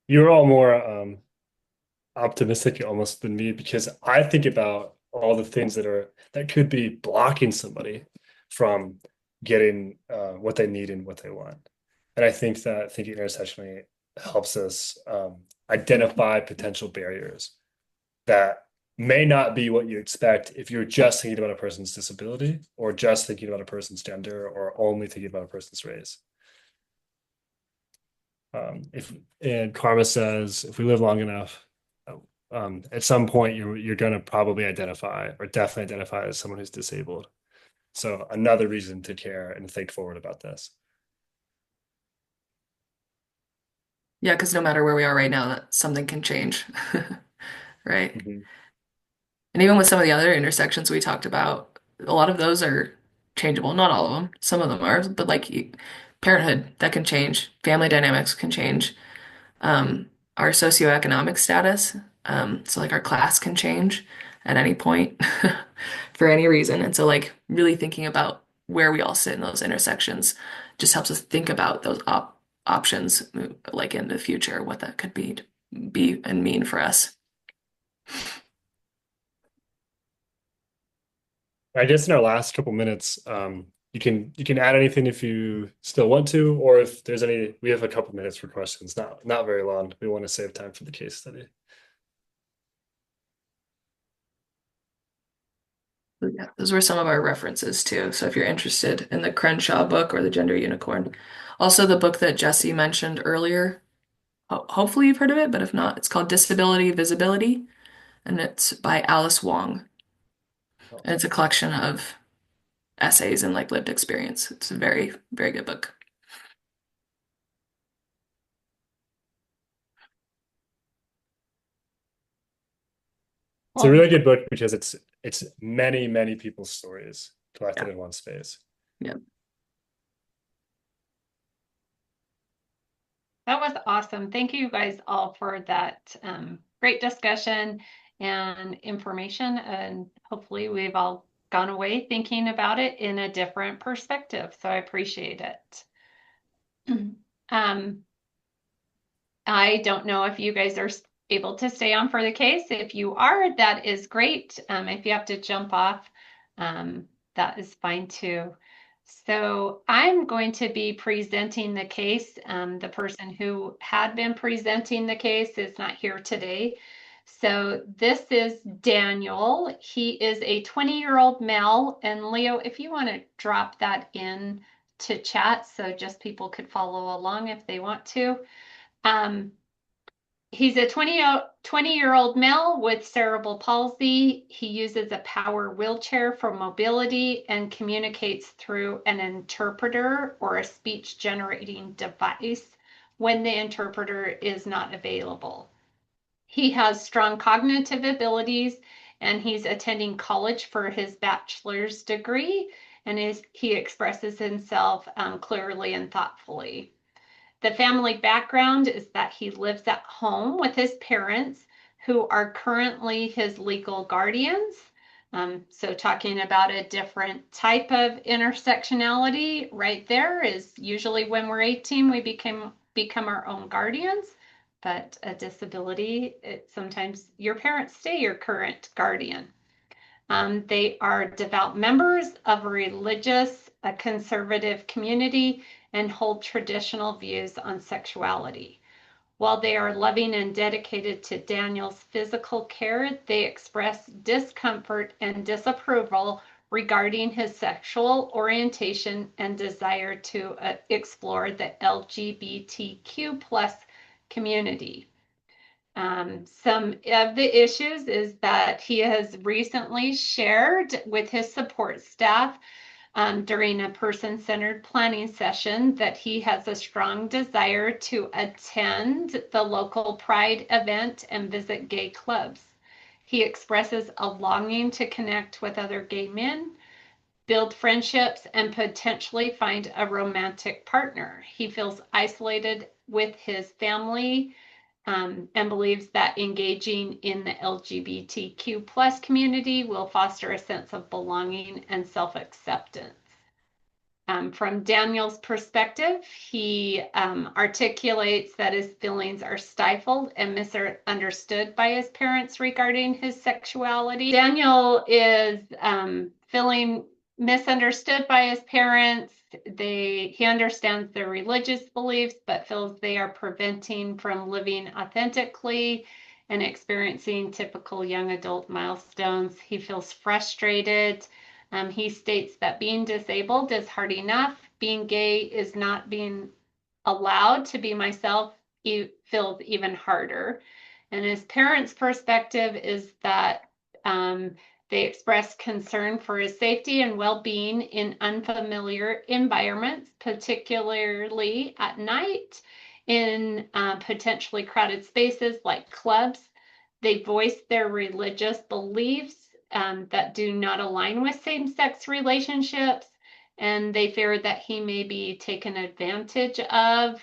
You're all more optimistic almost than me because I think about all the things that could be blocking somebody from getting what they need and what they want. And I think that thinking intersectionally helps us identify potential barriers that may not be what you expect if you're just thinking about a person's disability or just thinking about a person's gender or only thinking about a person's race. If and Karma says if we live long enough, at some point you're going to probably identify or definitely identify as someone who's disabled. So another reason to care and think forward about this. Yeah, because no matter where we are right now, that something can change. Right? Mhm. And even with some of the other intersections we talked about, a lot of those are changeable. Not all of them. Some of them are, but like parenthood, that can change. Family dynamics can change. Our socioeconomic status, so like our class can change at any point for any reason. And so like really thinking about where we all sit in those intersections just helps us think about those options like in the future, what that could be and mean for us. I guess in our last couple minutes, you can add anything if you still want to, or if there's any, we have a couple minutes for questions, not very long. We want to save time for the case study. Yeah, those were some of our references too. So if you're interested in the Crenshaw book or the Gender Unicorn, also the book that Jesse mentioned earlier, hopefully you've heard of it, but if not, it's called Disability Visibility, and it's by Alice Wong. And it's a collection of essays and like lived experience. It's a very, very good book. It's a Well, really good book because it's many people's stories collected Yeah. in one space. Yeah. that was awesome. Thank you guys all for that great discussion and information. And hopefully we've all gone away thinking about it in a different perspective. So I appreciate it. Um, I don't know if you guys are able to stay on for the case. If you are, that is great. If you have to jump off, that is fine too. So I'm going to be presenting the case. The person who had been presenting the case is not here today. So this is Daniel. He is a 20-year-old male. And Leo, if you want to drop that in to chat so just people could follow along if they want to. Um, he's a 20-year-old male with cerebral palsy. He uses a power wheelchair for mobility and communicates through an interpreter or a speech generating device when the interpreter is not available. He has strong cognitive abilities and he's attending college for his bachelor's degree, and he expresses himself clearly and thoughtfully. The family background is that he lives at home with his parents, who are currently his legal guardians. So talking about a different type of intersectionality right there is usually when we're 18, we become our own guardians. But a disability, sometimes your parents stay your current guardian. They are devout members of a conservative community, and hold traditional views on sexuality. While they are loving and dedicated to Daniel's physical care, they express discomfort and disapproval regarding his sexual orientation and desire to explore the LGBTQ plus community. Some of the issues is that he has recently shared with his support staff during a person-centered planning session that he has a strong desire to attend the local Pride event and visit gay clubs. He expresses a longing to connect with other gay men, build friendships, and potentially find a romantic partner. He feels isolated with his family and believes that engaging in the LGBTQ plus community will foster a sense of belonging and self-acceptance. From Daniel's perspective, he articulates that his feelings are stifled and misunderstood by his parents regarding his sexuality. Daniel is feeling misunderstood by his parents. He understands their religious beliefs, but feels they are preventing from living authentically and experiencing typical young adult milestones. He feels frustrated. He states that being disabled is hard enough. Being gay is not being allowed to be myself. He feels even harder. And his parents' perspective is that they express concern for his safety and well-being in unfamiliar environments, particularly at night in potentially crowded spaces like clubs. They voice their religious beliefs that do not align with same-sex relationships, and they fear that he may be taken advantage of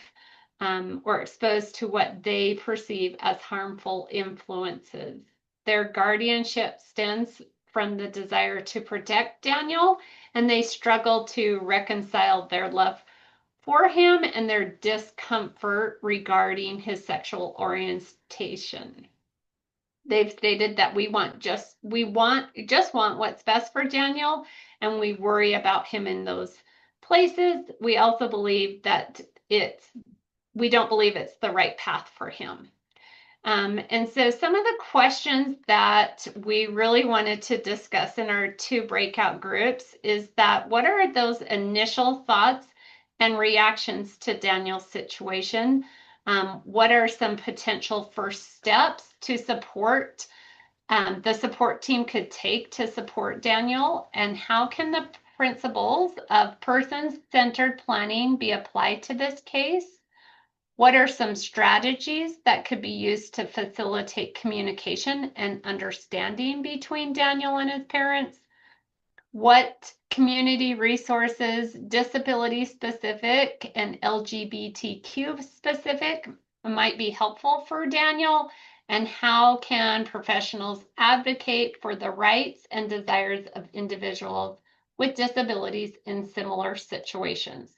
or exposed to what they perceive as harmful influences. Their guardianship stems from the desire to protect Daniel, and they struggle to reconcile their love for him and their discomfort regarding his sexual orientation. They've stated that we just want what's best for Daniel, and we worry about him in those places. We also believe that we don't believe it's the right path for him. And so some of the questions that we really wanted to discuss in our 2 breakout groups is that what are those initial thoughts and reactions to Daniel's situation? What are some potential first steps to support the support team could take to support Daniel? And how can the principles of person-centered planning be applied to this case? What are some strategies that could be used to facilitate communication and understanding between Daniel and his parents? What community resources, disability specific and LGBTQ specific, might be helpful for Daniel? And how can professionals advocate for the rights and desires of individuals with disabilities in similar situations?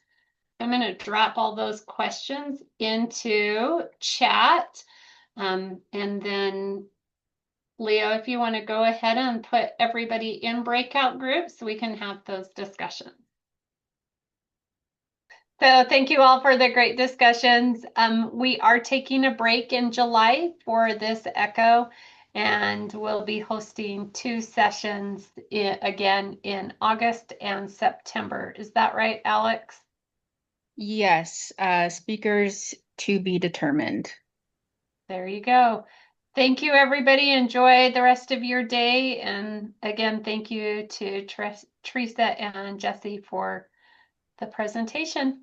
I'm going to drop all those questions into chat. And then Leo, if you want to go ahead and put everybody in breakout groups, we can have those discussions. So thank you all for the great discussions. We are taking a break in July for this ECHO, and we'll be hosting 2 sessions again in August and September. Is that right, Alex? Yes, speakers to be determined. There you go. Thank you, everybody. Enjoy the rest of your day. And again, thank you to Teresa and Jesse for the presentation.